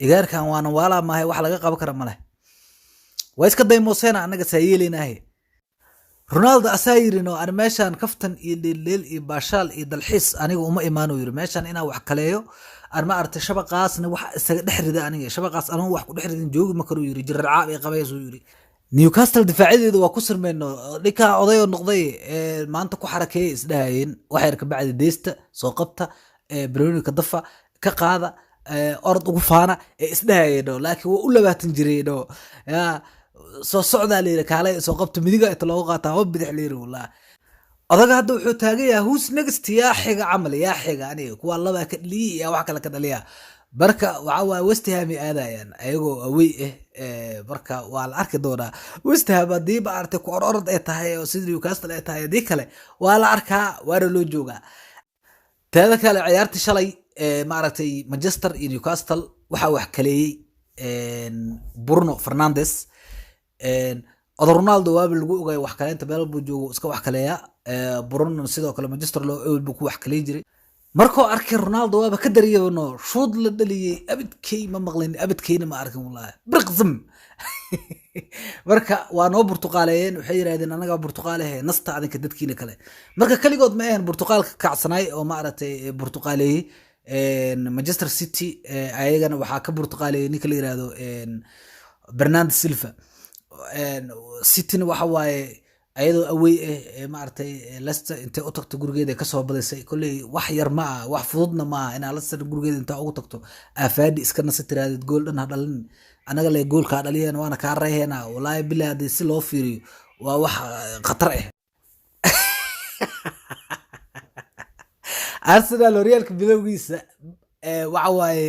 igaarkan waana waalaa maahay wax laga qaban kara male waa iska daymooseen anaga saayeelinahay Ronaldo asaa yiri no aan meeshan kaftan iyo dheel iyo baashaal iyo dalxiis aniga uma imaano yiri meeshan inaan wax kaleeyo aan ma artay shabaqaasna wax isaga dhexrida aniga shabaqaas aan wax ku dhexridin joogi ma karo yiri jirraac ay qabayso yiri Newcastle difaacideedu waa ku sirmeyno dhika odayo noqday maanta ku xarakeeyay isdhaayeen waxa yar ka bacdi deesta soo qabta Bruno ka dafa ka qaada orod ugu faana isdhaayeen laakiin waa u labaatan jireeyo soo socda leeyahay kaalay soo qabta midiga inta loo qaataa oo bidix leeyahay wallaah odaga hadda wuxuu taagayaa who's next yaa xiga camal yaa xiga aniga kuwa laba ka dhaliya wax kale ka dhaliya barka waxa waa West Ham aadayaan ayagoo away barka waa la arki doonaa West Ham hadii ba artay ku orod ay tahay oo sidii Newcastle ay tahay hadii kale waa la arkaa waana loo joogaa taada kale ciyaarta shalay ma aragtay Manchester iyo Newcastle waxa wax kaleeyay Bruno Fernandes odo Ronaldo waa lagu ogay wax kale inta meel buu joogo iska wax kaleeya Bruno sidoo kale Manchester loo ewl buu ku wax kaleey jiray markoo arkay Ronaldo waa ka dariyayno shood la dhaliyay abadkay ma maqlin abadkayna ma arkin wallahi birqsam marka waa noo Portugaaleeyeen waxay yiraahdeen anaga Portugaalehe nasta adinka dadkiina kale marka kaligood ma ahan Portugalka kacsanay oo ma aragtay Portugaaleey Manchester City ayagana waxa ka Portugaaleey ninka la yiraahdo Bernardo Silva City waxa waaye ayadoo away ma artay Leicester inta u tagto gurigeeda ka soo badisay kulay wax yar ma wax fududna ma in Leicester gurigeeda inta ugu tagto afaadi iska nasitiraadid gool dhan hadalin anaga le goolka dhaliyeen waana ka reeyna wallahi bilaadi si loo fiiriyo waa wax khatar ah Arsenal Real ka bilowgiisa waxa waaye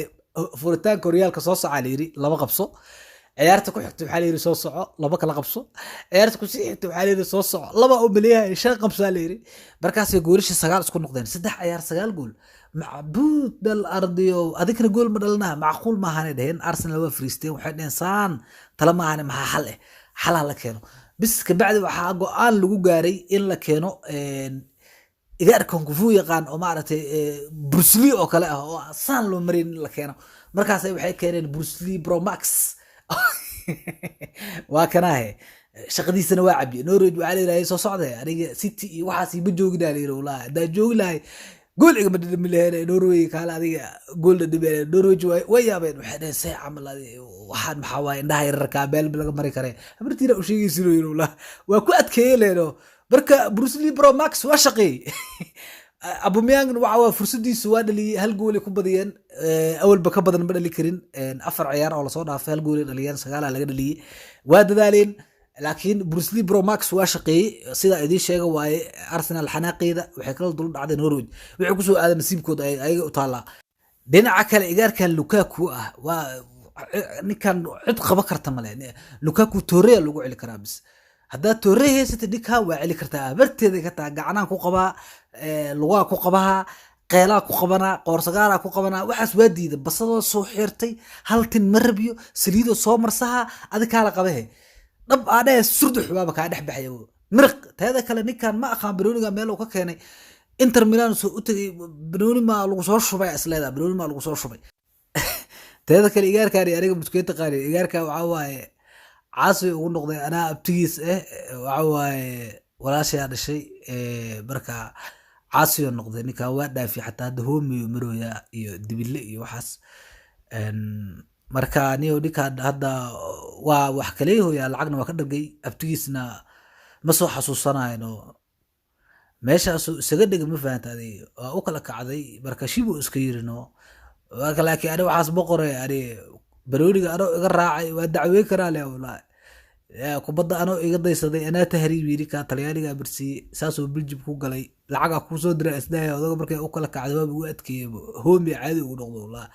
furitaanka Real ka soo socaaliri laba qabso ciyaarta ku xigtay waxa la yiri soo soco laba kala qabso ciyaarta ku sii xigtay waxa la yiri soo soco laba oo baliyaha shan qabso la yiri markaas ay goolisha sagaal isku noqdeen saddex ciyaar sagaal gool macbuud dal ardiyo adikna gool ma dhalna macquul ma ahan dheen Arsenal waa friisteen waxay dheen saan tala ma ahan ma xal la keeno bis ka bacdi waxa go'aan lagu gaaray in la keeno igaarkan ku fuu yaqaan oo ma aragtay Bruce Lee oo kale ah oo saan loo marin la keeno markaas ay waxay keeneen Bruce Lee Pro Max waa kanaahe shaqadiisana waa cabi Norwich waxa leeyahay soo socday aniga City iyo waxaas iba joogina leeyahay wallahi da joogi lahay gool iga madadmi leeyahay Norwich kala adiga gool dhibay Norwich way yaabeen waxa dheesay camal waxaan maxaa waay indhaha yararka beel laga mari karay habartiina u sheegaysiino wallahi waa ku adkeeyeen marka Bruce Lee Pro Max waa shaqay Aubameyang waxa fursadiisu waa dhaliyay hal gool ku badiyeen awalba ka badan ma dhali karin afar ciyaar oo la soo dhaafay hal gool dhaliyeen sagaal laga dhaliyay waa dadaaleen laakiin Bruce Lee Pro Max waa shaqay sida ay sheegay waaye Arsenal xanaaqeeda waxay kala dul dhacday Norwich wixii ku soo aaday nasiibkooda ay u taala dhinaca kale igaarkan Lukaku ah waa ninkan cid qaba karta male Lukaku Torre lagu cili karaa bis hadda Torre heysatay dhika waa cili kartaa barteeda ka taa gacanaan ku qabaa lugaa ku qabaha qeelaa ku qabana qoorsagaara ku qabana waxaas waa diiday basado soo xirtay hal tin marabiyo saliido soo marsaha adika la qabahe dab aadhe surdux waaba ka dhex baxayo mirq taada kale ninkan ma aqaan Bruniga meel uu ka keenay Inter Milan soo u tagay Bruni ma lagu soo shubay isleeda Bruni ma lagu soo shubay taada kale igaarkaari aniga muskeeta qaari igaarka waxa waaye caasi ugu noqday ana abtigiis waxa waaye walaashay dhashay marka caasiyo noqday ninka waa dhaafi xataa hada hoomiyo marooya iyo dibile iyo waxaas marka niyo dhika hada waa wax kale hooya lacagna waa ka dhargay abtigiisna ma soo xasuusanayno meeshaas isaga dhig ma fahantaday waa u kala kacday marka shibu iska yirino waa kala kii ari waxaas boqoray ari Bruniga aro iga raacay waa dacweyn karaa leh wallahi kubadda ano iga daysaday ana tahriibiri ka Talyaaniga birsi saasoo Belgium ku galay lacaga ku soo diray isdaayo odaga markay u kala kacday waa ugu adkeeyay hoomi caadi ugu noqdo wallahi